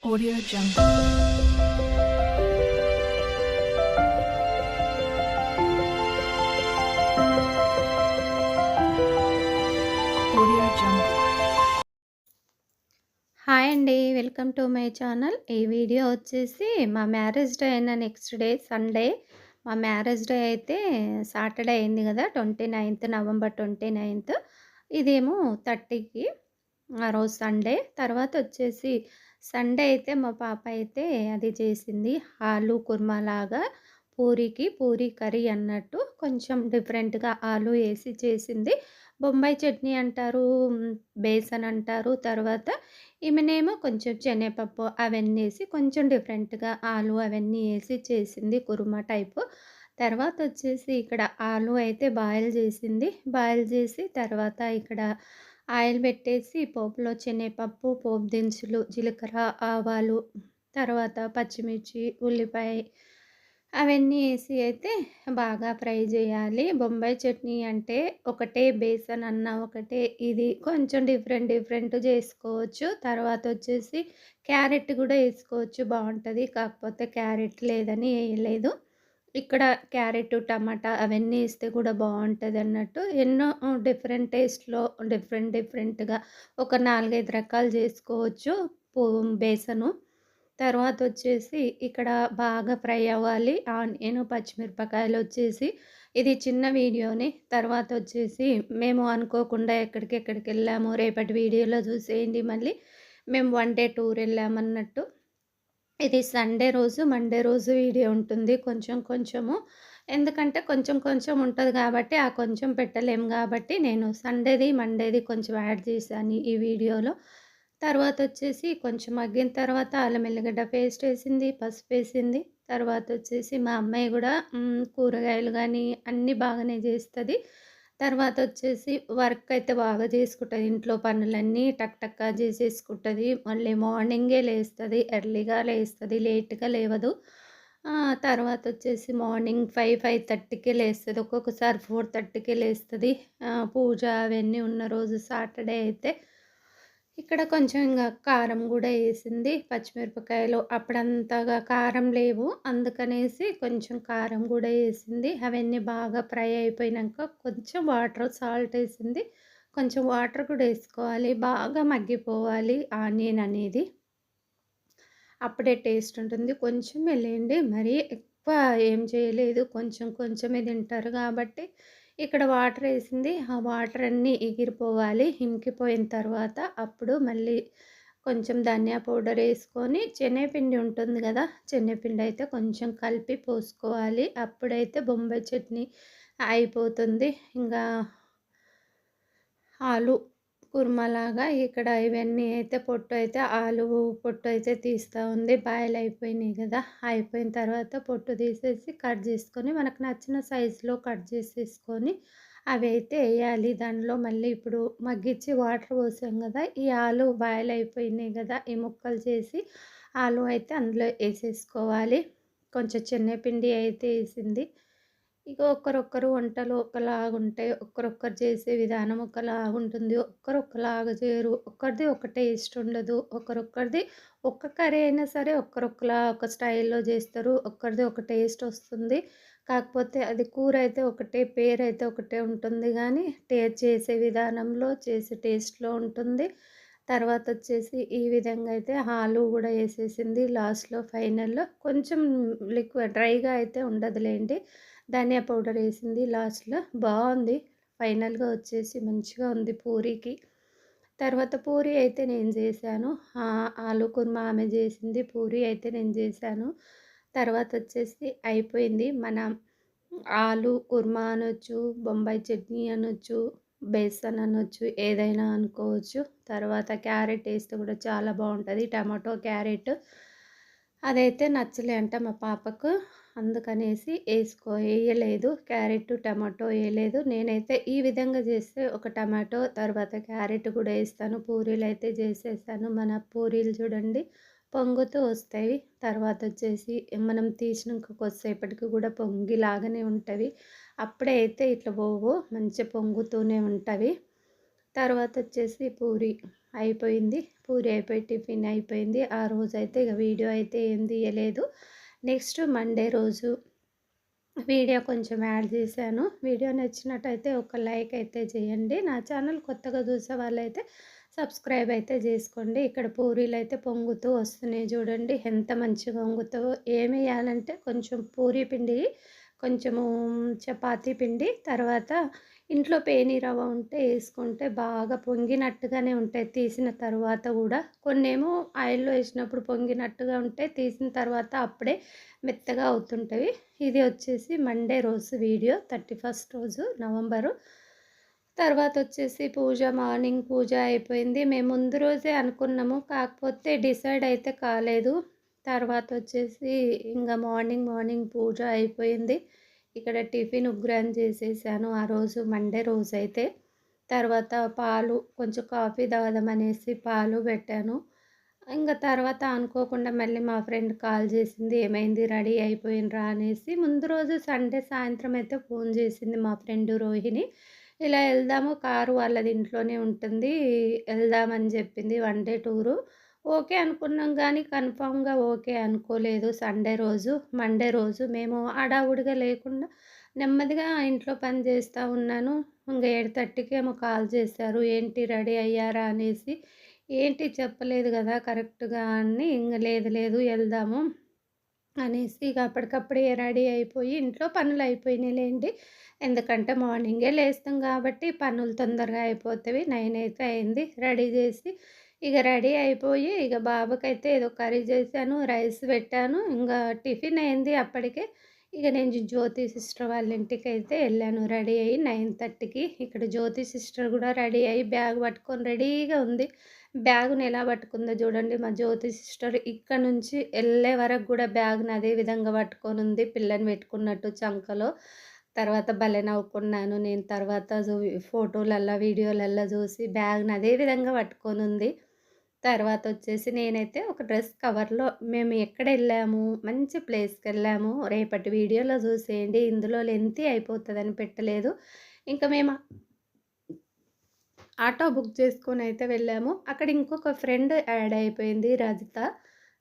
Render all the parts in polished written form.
Audio Jungle. Audio Jungle. Hi అండి. Welcome to my channel. ఈ video వచ్చేసి మా మ్యారేజ్ డే అయిన నెక్స్ట్ డే సండే. మా మ్యారేజ్ డే అయితే సాటర్డే అయింది కదా, 29th నవంబర్ 29th. ఇదేమో 30కి ఆ రోజు సండే. తర్వాత వచ్చేసి సండే అయితే మా పాప అయితే అది చేసింది, ఆలు కుర్మా లాగా, పూరీ కర్రీ అన్నట్టు కొంచెం డిఫరెంట్గా ఆలు వేసి చేసింది. బొంబాయి చట్నీ అంటారు, బేసన్ అంటారు. తర్వాత ఈమెనేమో కొంచెం శనగపప్పు అవన్నీ వేసి కొంచెం డిఫరెంట్గా ఆలు అవన్నీ వేసి చేసింది కుర్మా టైపు. తర్వాత వచ్చేసి ఇక్కడ ఆలు అయితే బాయిల్ చేసింది. బాయిల్ చేసి తర్వాత ఇక్కడ ఆయిల్ పెట్టేసి పోపులో శనగపప్పు, పోపు దినుసులు, జీలకర్ర, ఆవాలు, తర్వాత పచ్చిమిర్చి, ఉల్లిపాయ అవన్నీ వేసి అయితే బాగా ఫ్రై చేయాలి. బొంబాయి చట్నీ అంటే ఒకటే బేసన్ అన్న ఒకటే, ఇది కొంచెం డిఫరెంట్ చేసుకోవచ్చు. తర్వాత వచ్చేసి క్యారెట్ కూడా వేసుకోవచ్చు, బాగుంటుంది. కాకపోతే క్యారెట్ లేదని వేయలేదు. ఇక్కడ క్యారెట్, టమాటా అవన్నీ వేస్తే కూడా బాగుంటుంది అన్నట్టు. ఎన్నో డిఫరెంట్ టేస్ట్‌లో డిఫరెంట్‌గా ఒక 4, 5 రకాలు చేసుకోవచ్చు బేసను. తర్వాతొచ్చేసి ఇక్కడ బాగా ఫ్రై అవ్వాలి. ఆనియను, పచ్చిమిరపకాయలొచ్చేసి ఇది చిన్న వీడియోనే. తర్వాతొచ్చేసి మేము అనుకోకుండా ఎక్కడికెళ్ళామో రేపటి వీడియోలో చూసేయండి మళ్ళీ. మేము వన్ డే టూర్ వెళ్ళామన్నట్టు. ఇది సండే రోజు, మండే రోజు వీడియో ఉంటుంది కొంచెము. ఎందుకంటే కొంచెం ఉంటది కాబట్టి, ఆ కొంచెం పెట్టలేము కాబట్టి నేను సండేది, మండేది కొంచెం యాడ్ చేశాను ఈ వీడియోలో. తర్వాతొచ్చేసి కొంచెం మగ్గిన తర్వాత అల్లం ఎల్లిగడ్డ పేస్ట్ ఏసింది, పసుపేసింది. తర్వాతొచ్చేసి మా అమ్మాయి గూడా కూరగాయలు గానీ అన్నీ బాగానే చేస్తది. తర్వాతొచ్చేసి వర్క్ అయితే బాగా చేసుకుంటది. ఇంట్లో పనులన్నీ టక్‌టక్కా చేసేసుకుంటది. మళ్ళీ మార్నింగే లేస్తది. ఎర్లీగా లేస్తది. లేట్‌గా లేవదు. తర్వాతొచ్చేసి మార్నింగ్ 5:30కే లేస్తది. ఒక్కొక్కసారి 4:30కే లేస్తది. పూజ అవన్నీ ఉన్న రోజు సాటర్డే అయితే. ఇక్కడ కొంచెం ఇంగ కారం గూడా యేసింది. పచ్చిమిరపకాయలు అప్పుడంతగా కారం లేవు. అందుకనేసి కొంచెం కారం గూడా యేసింది. అవన్నీ బాగా ఫ్రై అయిపోయినంక కొంచెం వాటర్, సాల్ట్ యేసింది. కొంచెం వాటర్ కూడా యేసుకోవాలి. బాగా మగ్గిపోవాలి ఆనియన్ అనేది. అప్పుడే టేస్ట్ ఉంటుంది. కొంచెమే లేండి, మరీ ఎక్కువ ఏం చేయలేదు. కొంచెమే తింటారు కాబట్టి ఇక్కడ వాటరేసింది. ఆ వాటర్ అన్నీ ఎగిరిపోవాలి. ఇంకిపోయిన తర్వాత అప్పుడు మళ్ళీ కొంచెం ధనియా పౌడర్ ఏసుకొని, శనగపిండి ఉంటుంది గదా, శనగపిండి అయితే కొంచెం కలిపి పోసుకోవాలి. అప్పుడైతే బొంబాయి చట్నీ అయిపోతుంది. ఇంగా ఆలు కుర్మాలాగా ఇక్కడ ఇవన్నీ అయితే ఆలు పొట్టు అయితే తీస్తూ ఉంది. బాయిల్ అయిపోయినాయి కదా, అయిపోయిన తర్వాత పొట్టు తీసేసి కట్ చేసుకొని మనకు నచ్చిన సైజులో కట్ చేసేసుకొని అవి అయితే వేయాలి దానిలో. మళ్ళీ ఇప్పుడు మగ్గించి వాటర్ పోసాం కదా, ఈ ఆలు బాయిల్ అయిపోయినాయి కదా, ఈ ముక్కలు చేసి ఆలు అయితే అందులో వేసేసుకోవాలి. కొంచెం శనగపిండి అయితే వేసింది. ఇక ఒక్కరొక్కరు వంటలు ఒకలాగుంటాయి. ఒక్కరొక్కరు చేసే విధానం ఒకలాగుంటుంది. ఒక్కరు ఒకలాగా చేయరు. ఒక్కరిది ఒక టేస్ట్ ఉండదు. ఒకరొక్కరిది ఒక్క కర్రీ అయినా సరే ఒక్కరొక్కలా ఒక స్టైల్‌లో చేస్తారు. ఒక్కరిది ఒక టేస్ట్ వస్తుంది. కాకపోతే అది కూర అయితే ఒకటే, పేరైతే ఒకటే ఉంటుంది గానీ చేసే విధానంలో, చేసే టేస్ట్‌లో ఉంటుంది. తర్వాతొచ్చేసి ఈ విధంగా అయితే ఆలు గూడా ఏసేసింది లాస్ట్‌లో ఫైనల్‌లో. కొంచెం డ్రైగా అయితే ఉండదులెండి. ధనియా పౌడర్ ఏసింది లాస్ట్‌లో. బావుంది. ఫైనల్‌గా వచ్చేసి మంచిగా ఉంది పూరీకి. తర్వాత పూరి అయితే నేను జేశాను. ఆలు కుర్మా ఆమె జేసింది. పూరి అయితే నేను జేశాను. తర్వాతొచ్చేసి అయిపోయింది. మన ఆలు కుర్మా అనొచ్చు, బొంబాయి చట్నీ అనొచ్చు, బేసన్ అనొచ్చు, ఏదైనా అనుకోవచ్చు. తర్వాత క్యారెట్ ఏస్తే కూడా చాలా బావుంటది. టమాటో, క్యారెట్ అదైతే నచ్చలే అంట మా పాపకు. అందుకనేసి ఎయలేదు. Carrot, tomato ఎయలేదు. నేనైతే ఈ విధంగా చేస్తే ఒక టమాటో, తర్వాత క్యారెట్ కూడా ఏస్తాను. పూరీలైతే చేసేసాను. మన పూరీలు చూడండి పొంగుతూ వస్తాయి. తర్వాతొచ్చేసి మనం తీసినంక కొద్దిసేపటికి కూడా పొంగిలాగానే ఉంటవి. అప్పుడే అయితే ఇట్లా పోవు, మంచిగా పొంగుతూనే ఉంటవి. తర్వాత వచ్చేసి పూరి అయిపోయింది. పూరి అయిపోయి టిఫిన్ అయిపోయింది. ఆ రోజైతే ఇక వీడియో అయితే ఏం తీయలేదు. నెక్స్ట్ మండే రోజు వీడియో కొంచెం యాడ్ చేశాను. వీడియో నచ్చినట్టయితే ఒక లైక్ అయితే చేయండి. నా ఛానల్ కొత్తగా చూసే వాళ్ళైతే సబ్స్క్రైబ్ అయితే చేసుకోండి. ఇక్కడ పూరీలు అయితే పొంగుతూ వస్తున్నాయి చూడండి ఎంత మంచిగా పొంగుతావో. ఏమి వేయాలంటే కొంచెం పూరీ పిండి, కొంచెము చపాతీ పిండి, తర్వాత ఇంట్లో పేని రవ్వ ఉంటే వేసుకుంటే బాగా పొంగినట్టుగానే ఉంటాయి తీసిన తర్వాత కూడా. కొన్నేమో ఆయిల్లో వేసినప్పుడు పొంగినట్టుగా ఉంటాయి, తీసిన తర్వాత అప్పుడే మెత్తగా అవుతుంటవి. ఇది వచ్చేసి మండే రోజు వీడియో, 31st రోజు నవంబరు. తర్వాత వచ్చేసి మార్నింగ్ పూజ అయిపోయింది. మేము ముందు రోజే అనుకున్నాము, కాకపోతే డిసైడ్ అయితే కాలేదు. తర్వాత వచ్చేసి ఇంకా మార్నింగ్ పూజ అయిపోయింది. ఇక్కడ టిఫిన్ ఉగ్రాన్ చేసేసాను ఆ రోజు మండే రోజైతే. తర్వాత పాలు కొంచెం కాఫీ తాగుదామనేసి పాలు పెట్టాను. ఇంక తర్వాత అనుకోకుండా మళ్ళీ మా ఫ్రెండ్ కాల్ చేసింది, ఏమైంది రెడీ అయిపోయినరా అనేసి. ముందు రోజు సండే సాయంత్రం అయితే ఫోన్ చేసింది మా ఫ్రెండ్ రోహిణి. ఇలా వెళ్దాము, కారు వాళ్ళది ఇంట్లోనే ఉంటుంది, వెళ్దామని చెప్పింది. 1 డే టూరు. ఓకే అనుకున్నాం కానీ కన్ఫామ్‌గా ఓకే అనుకోలేదు. సండే రోజు, మండే రోజు మేము హడావుడిగా లేకుండా నెమ్మదిగా ఇంట్లో పని చేస్తూ ఉన్నాను. ఇంక 7:30కి ఏమో కాల్ చేశారు, ఏంటి రెడీ అయ్యారా అనేసి. ఏంటి చెప్పలేదు కదా కరెక్ట్‌గా అని. ఇంక లేదు లేదు వెళ్దాము అనేసి ఇక అప్పటికప్పుడే రెడీ అయిపోయి ఇంట్లో పనులు అయిపోయినాయిలేండి. ఎందుకంటే మార్నింగే లేస్తాం కాబట్టి పనులు తొందరగా అయిపోతవి. 9 అయితే అయింది. రెడీ చేసి ఇక రెడీ అయిపోయి ఇక బాబుకైతే ఏదో కర్రీ చేశాను, రైస్ పెట్టాను. ఇంకా టిఫిన్ అయింది అప్పటికే. ఇక నేను జ్యోతి సిస్టర్ వాళ్ళ ఇంటికైతే వెళ్ళాను రెడీ అయ్యి 9:30కి. ఇక్కడ జ్యోతి సిస్టర్ కూడా రెడీ అయ్యి బ్యాగ్ పట్టుకొని రెడీగా ఉంది. బ్యాగుని ఎలా పట్టుకుందో చూడండి మా జ్యోతి సిస్టర్. ఇక్కడ నుంచి వెళ్ళే వరకు కూడా బ్యాగ్‌ని అదే విధంగా పట్టుకొని ఉంది, పిల్లని పెట్టుకున్నట్టు చంకలో. తర్వాత భలే నవ్వుకున్నాను నేను. తర్వాత ఫోటోలల్లా, వీడియోలల్లా చూసి బ్యాగ్‌ని అదే విధంగా పట్టుకొని ఉంది. తర్వాత వచ్చేసి నేనైతే ఒక డ్రెస్ కవర్‌లో మేము ఎక్కడెళ్ళాము, మంచి ప్లేస్‌కెళ్ళాము. రేపటి వీడియోలో చూసేయండి. ఇందులో లెంతీ అయిపోతదని పెట్టలేదు. ఇంకా మేము ఆటో బుక్ చేసుకొని అయితే వెళ్ళాము. అక్కడ ఇంకొక ఫ్రెండ్ యాడ్ అయిపోయింది, రజిత.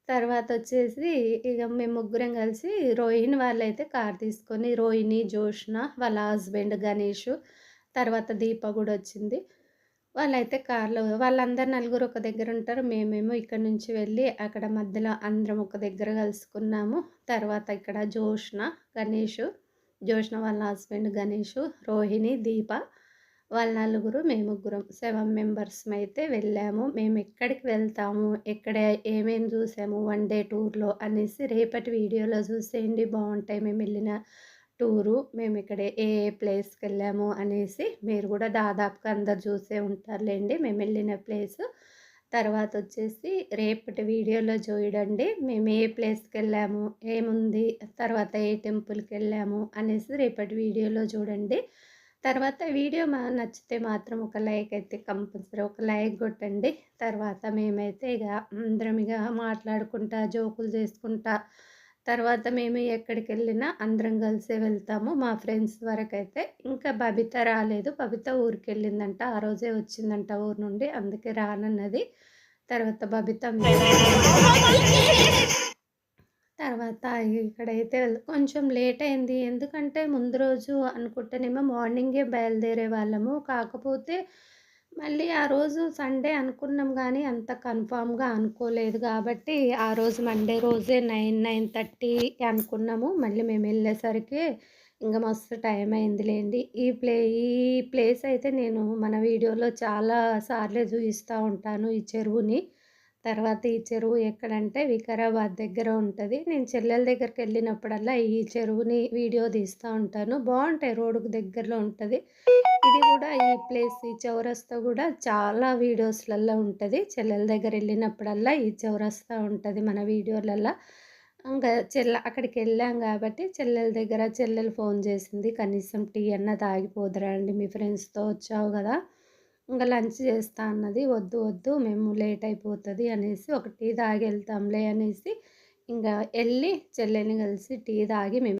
తర్వాత వచ్చేసి ఇక మేము ముగ్గురం కలిసి రోహిణి వాళ్ళైతే కార్ తీసుకొని, రోహిణి, జోష్న వాళ్ళ హస్బెండ్ గణేషు, తర్వాత దీప కూడా వచ్చింది. వాళ్ళైతే కార్‌లో వాళ్ళందరూ నలుగురు ఒక దగ్గర ఉంటారు. మేమేమో ఇక్కడ నుంచి వెళ్ళి అక్కడ మధ్యలో అందరం ఒక దగ్గర కలుసుకున్నాము. తర్వాత ఇక్కడ జోష్న, గణేషు, జోష్న వాళ్ళ హస్బెండ్ గణేషు, రోహిణి, దీప వాళ్ళ నలుగురు, మేము ముగ్గురం 7 మెంబర్స్‌మైతే వెళ్ళాము. మేము ఎక్కడికి వెళ్తాము, ఎక్కడ ఏమేమి చూసాము 1 డే టూర్‌లో అనేసి రేపటి వీడియోలో చూసేయండి. బాగుంటాయి మేము వెళ్ళిన టూరు. మేము ఇక్కడ ఏ ఏ ప్లేస్‌కెళ్ళాము అనేసి. మీరు కూడా దాదాపుగా అందరు చూసే ఉంటారులేండి మేము వెళ్ళిన ప్లేసు. తర్వాత వచ్చేసి రేపటి వీడియోలో చూడండి మేము ఏ ప్లేస్‌కెళ్ళాము, ఏముంది, తర్వాత ఏ టెంపుల్‌కెళ్ళాము అనేసి రేపటి వీడియోలో చూడండి. తర్వాత వీడియో నచ్చితే మాత్రం ఒక లైక్ అయితే కంపల్సరీ ఒక లైక్ కొట్టండి. తర్వాత మేమైతే ఇక అందరం ఇక మాట్లాడుకుంటా, జోకులు చేసుకుంటా, తర్వాత మేము ఎక్కడికి వెళ్ళినా అందరం కలిసే వెళ్తాము. మా ఫ్రెండ్స్ వరకైతే ఇంకా బబిత రాలేదు. బబిత ఊరికి వెళ్ళిందంట, ఆ రోజే వచ్చిందంట ఊరు నుండి, అందుకే రానన్నది. తర్వాత బబిత తర్వాత ఇక్కడైతే కొంచెం లేట్ అయింది. ఎందుకంటే ముందు రోజు అనుకుంటేనేమో మార్నింగే బయలుదేరే వాళ్ళము. కాకపోతే మళ్ళీ ఆ రోజు సండే అనుకున్నాం కానీ అంత కన్ఫామ్‌గా అనుకోలేదు కాబట్టి ఆ రోజు మండే రోజే 9:30 అనుకున్నాము. మళ్ళీ మేము వెళ్ళేసరికి ఇంక మస్తు టైం అయిందిలేండి. ఈ ప్లేస్ అయితే నేను మన వీడియోలో చాలా సార్లే చూపిస్తూ ఉంటాను ఈ చెరువుని. తర్వాత ఈ చెరువు ఎక్కడంటే వికారాబాద్ దగ్గర ఉంటుంది. నేను చెల్లెల దగ్గరికి వెళ్ళినప్పుడల్లా ఈ చెరువుని వీడియో తీస్తూ ఉంటాను. బాగుంటాయి, రోడ్డుకు దగ్గరలో ఉంటుంది. ఇది కూడా ఈ ప్లేస్, ఈ చౌరస్తా కూడా చాలా వీడియోస్లలో ఉంటుంది. చెల్లెల దగ్గర వెళ్ళినప్పుడల్లా ఈ చౌరస్తా ఉంటుంది మన వీడియోలల్లో. ఇంకా అక్కడికి వెళ్ళాం కాబట్టి చెల్లెల దగ్గర చెల్లెలు ఫోన్ చేసింది, కనీసం టీ అన్న తాగిపోదురా అండి, మీ ఫ్రెండ్స్తో వచ్చావు కదా, ఇంకా లంచ్ చేస్తా అన్నది. వద్దు వద్దు మేము లేట్ అయిపోతుంది అనేసి ఒక టీ తాగి వెళ్తాంలే అనేసి ఇంకా వెళ్ళి చెల్లెని కలిసి టీ తాగి మేము